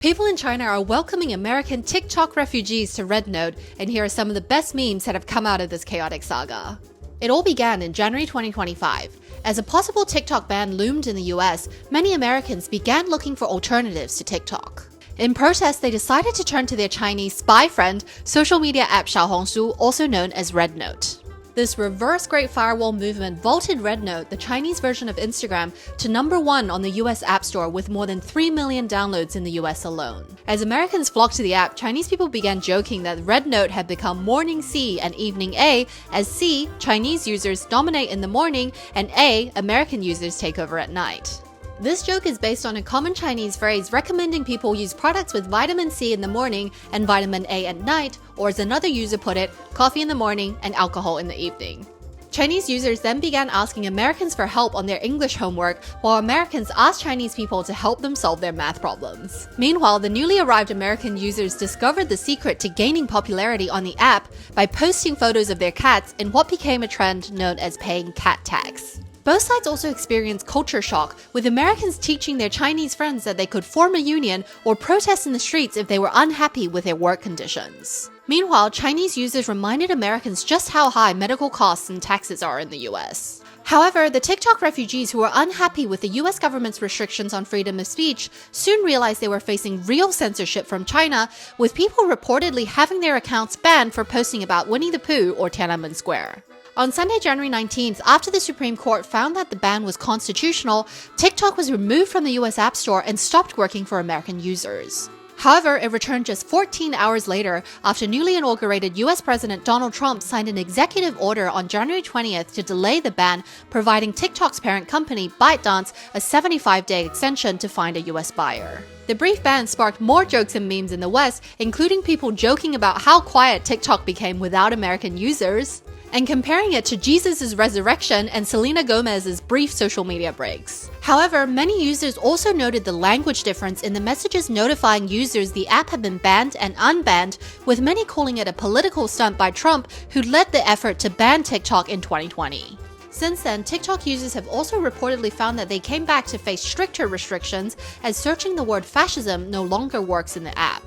People in China are welcoming American TikTok refugees to RedNote, and here are some of the best memes that have come out of this chaotic saga. It all began in January 2025. As a possible TikTok ban loomed in the US, many Americans began looking for alternatives to TikTok. In protest, they decided to turn to their Chinese spy friend, social media app Xiaohongshu, also known as RedNote. This reverse Great Firewall movement vaulted RedNote, the Chinese version of Instagram, to #1 on the US App Store with more than 3 million downloads in the US alone. As Americans flocked to the app, Chinese people began joking that RedNote had become morning C and evening A, as C, Chinese users dominate in the morning, and A, American users take over at night. This joke is based on a common Chinese phrase recommending people use products with vitamin C in the morning and vitamin A at night, or as another user put it, coffee in the morning and alcohol in the evening. Chinese users then began asking Americans for help on their English homework, while Americans asked Chinese people to help them solve their math problems. Meanwhile, the newly arrived American users discovered the secret to gaining popularity on the app by posting photos of their cats in what became a trend known as paying cat tax. Both sides also experienced culture shock, with Americans teaching their Chinese friends that they could form a union or protest in the streets if they were unhappy with their work conditions. Meanwhile, Chinese users reminded Americans just how high medical costs and taxes are in the US. However, the TikTok refugees who were unhappy with the US government's restrictions on freedom of speech soon realized they were facing real censorship from China, with people reportedly having their accounts banned for posting about Winnie the Pooh or Tiananmen Square. On Sunday, January 19th, after the Supreme Court found that the ban was constitutional, TikTok was removed from the US App Store and stopped working for American users. However, it returned just 14 hours later after newly inaugurated US President Donald Trump signed an executive order on January 20th to delay the ban, providing TikTok's parent company, ByteDance, a 75-day extension to find a US buyer. The brief ban sparked more jokes and memes in the West, including people joking about how quiet TikTok became without American users, and comparing it to Jesus' resurrection and Selena Gomez's brief social media breaks. However, many users also noted the language difference in the messages notifying users the app had been banned and unbanned, with many calling it a political stunt by Trump, who led the effort to ban TikTok in 2020. Since then, TikTok users have also reportedly found that they came back to face stricter restrictions, as searching the word fascism no longer works in the app.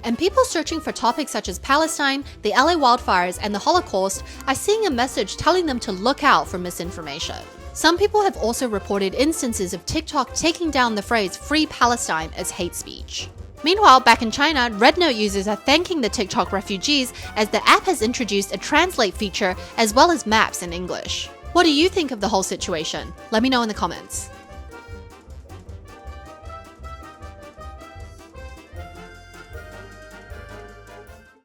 And people searching for topics such as Palestine, the LA wildfires, and the Holocaust are seeing a message telling them to look out for misinformation. Some people have also reported instances of TikTok taking down the phrase "Free Palestine" as hate speech. Meanwhile, back in China, RedNote users are thanking the TikTok refugees as the app has introduced a translate feature as well as maps in English. What do you think of the whole situation? Let me know in the comments.